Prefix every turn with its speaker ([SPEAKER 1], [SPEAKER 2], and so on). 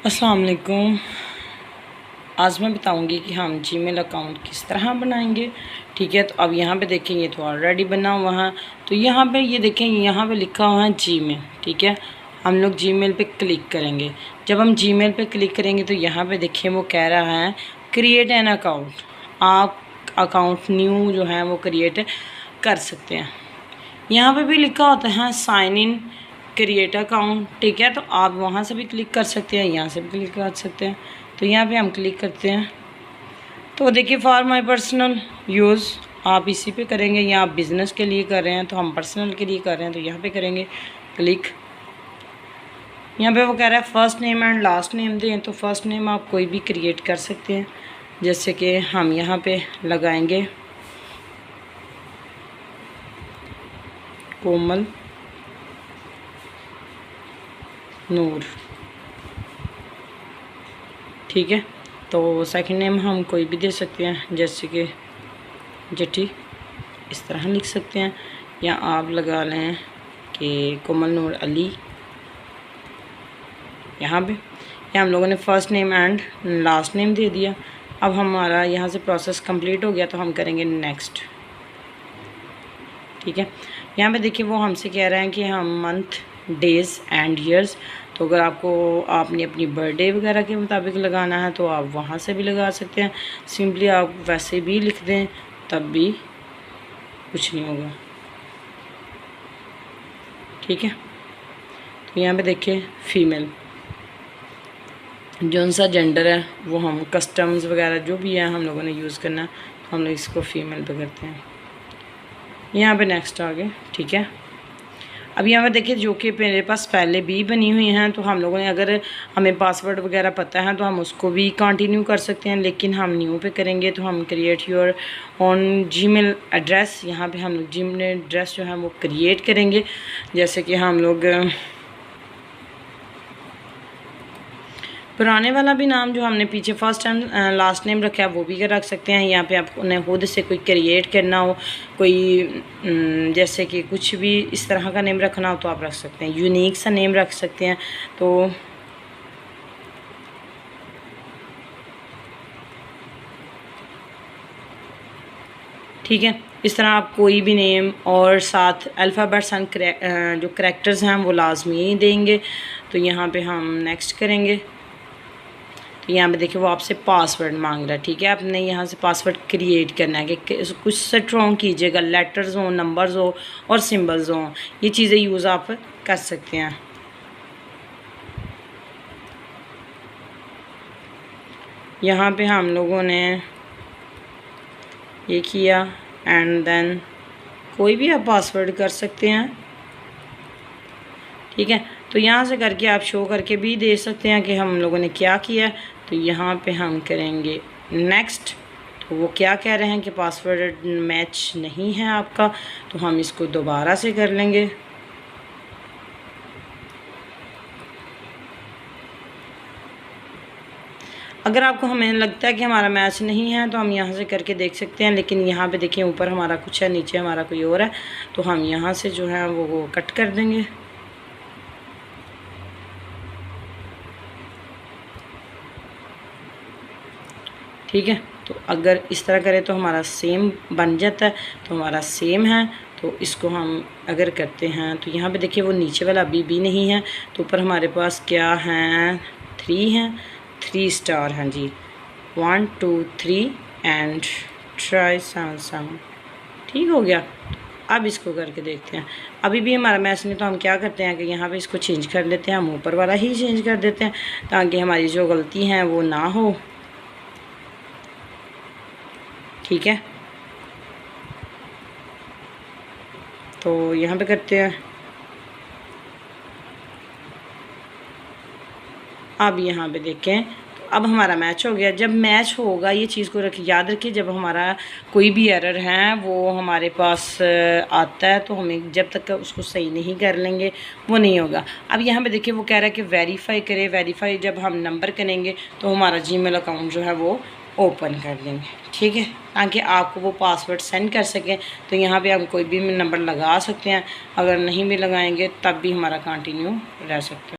[SPEAKER 1] अस्सलाम वालेकुम। आज मैं बताऊंगी कि हम जीमेल अकाउंट किस तरह बनाएंगे। ठीक है, तो अब यहाँ पे देखें ये तो ऑलरेडी बना हुआ है। तो यहाँ पे ये देखें, यहाँ पे लिखा हुआ है जीमेल। ठीक है, हम लोग जीमेल पे क्लिक करेंगे। जब हम जीमेल पे क्लिक करेंगे तो यहाँ पे देखें वो कह रहा है क्रिएट एन अकाउंट। आप अकाउंट न्यू जो है वो क्रिएट कर सकते हैं। यहाँ पे भी लिखा होता है साइन इन क्रिएट अकाउंट। ठीक है, तो आप वहाँ से भी क्लिक कर सकते हैं, यहाँ से भी क्लिक कर सकते हैं। तो यहाँ पे हम क्लिक करते हैं तो देखिए फॉर माई पर्सनल यूज़ आप इसी पे करेंगे, या आप बिज़नेस के लिए कर रहे हैं तो हम पर्सनल के लिए कर रहे हैं तो यहाँ पे करेंगे क्लिक। यहाँ पे वो कह रहा है first name and last name दें, तो फर्स्ट नेम आप कोई भी क्रिएट कर सकते हैं। जैसे कि हम यहाँ पे लगाएंगे कोमल नूर। ठीक है, तो सेकंड नेम हम कोई भी दे सकते हैं, जैसे कि जटी, इस तरह लिख सकते हैं। या आप लगा लें कि कोमल नूर अली यहाँ पे। या हम लोगों ने first name and last name दे दिया। अब हमारा यहाँ से प्रोसेस कंप्लीट हो गया तो हम करेंगे नेक्स्ट। ठीक है, यहाँ पे देखिए वो हमसे कह रहे हैं कि हम मंथ, डेज़ एंड ईयर्स। तो अगर आपने अपनी बर्थडे वगैरह के मुताबिक लगाना है तो आप वहाँ से भी लगा सकते हैं। सिंपली आप वैसे भी लिख दें तब भी कुछ नहीं होगा। ठीक है, तो यहाँ पे देखिए फ़ीमेल, जौन सा जेंडर है वो हम कस्टम्स वगैरह जो भी है हम लोगों ने यूज़ करना है तो हम लोग इसको फ़ीमेल पे करते हैं। यहाँ पे नेक्स्ट आ गए। ठीक है, अब यहाँ पर देखिए जो कि मेरे पास पहले भी बनी हुई हैं, तो हम लोगों ने अगर हमें पासवर्ड वगैरह पता है तो हम उसको भी कंटिन्यू कर सकते हैं, लेकिन हम न्यू पे करेंगे तो हम create your on Gmail address. यहाँ पे हम लोग जीमेल एड्रेस जो है वो क्रिएट करेंगे। जैसे कि हम लोग पुराने वाला भी नाम जो हमने पीछे फर्स्ट एंड लास्ट नेम रखा है वो भी रख सकते हैं। यहाँ पे आपने खुद से कोई क्रिएट करना हो, कोई जैसे कि कुछ भी इस तरह का नेम रखना हो तो आप रख सकते हैं, यूनिक सा नेम रख सकते हैं। तो ठीक है, इस तरह आप कोई भी नेम और साथ अल्फ़ाबेट्स एंड जो करैक्टर्स हैं वो लाजमी देंगे। तो यहाँ पे हम नेक्स्ट करेंगे। तो यहाँ पे देखिए वो आपसे पासवर्ड मांग रहा है। ठीक है, आपने यहाँ से पासवर्ड क्रिएट करना है कि कुछ स्ट्रॉन्ग कीजिएगा, लेटर्स हो, नंबर्स हो और सिंबल्स हो, ये चीज़ें यूज़ आप कर सकते हैं। यहाँ पे हम लोगों ने ये किया एंड देन कोई भी आप पासवर्ड कर सकते हैं। ठीक है, तो यहाँ से करके आप शो करके भी दे सकते हैं कि हम लोगों ने क्या किया है। तो यहाँ पे हम करेंगे नेक्स्ट। तो वो क्या कह रहे हैं कि पासवर्ड मैच नहीं है आपका, तो हम इसको दोबारा से कर लेंगे। अगर आपको हमें लगता है कि हमारा मैच नहीं है तो हम यहाँ से करके देख सकते हैं, लेकिन यहाँ पे देखिए ऊपर हमारा कुछ है, नीचे हमारा कोई और है, तो हम यहाँ से जो है वो कट कर देंगे। ठीक है, तो अगर इस तरह करें तो हमारा सेम बन जाता है, तो हमारा सेम है। तो इसको हम अगर करते हैं तो यहाँ पे देखिए वो नीचे वाला अभी भी नहीं है, तो ऊपर हमारे पास क्या हैं, 3 हैं, 3 स्टार हैं जी, 1 2 3 एंड ट्राई 7। ठीक हो गया, अब इसको करके देखते हैं। अभी भी हमारा मैच नहीं, तो हम क्या करते हैं कि यहाँ पे इसको चेंज कर लेते हैं, हम ऊपर वाला ही चेंज कर देते हैं ताकि हमारी जो गलती हैं वो ना हो। ठीक है, तो यहाँ पे करते हैं। अब यहाँ पे देखें तो अब हमारा मैच हो गया। जब मैच होगा ये चीज़ को याद रखिए, जब हमारा कोई भी एरर है वो हमारे पास आता है तो हमें जब तक उसको सही नहीं कर लेंगे वो नहीं होगा। अब यहाँ पे देखिए वो कह रहा है कि वेरीफाई करें। वेरीफाई जब हम नंबर करेंगे तो हमारा जीमेल अकाउंट जो है वो ओपन कर देंगे। ठीक है, ताकि आपको वो पासवर्ड सेंड कर सकें। तो यहाँ पे हम कोई भी नंबर लगा सकते हैं, अगर नहीं भी लगाएंगे तब भी हमारा कंटिन्यू रह सकता है।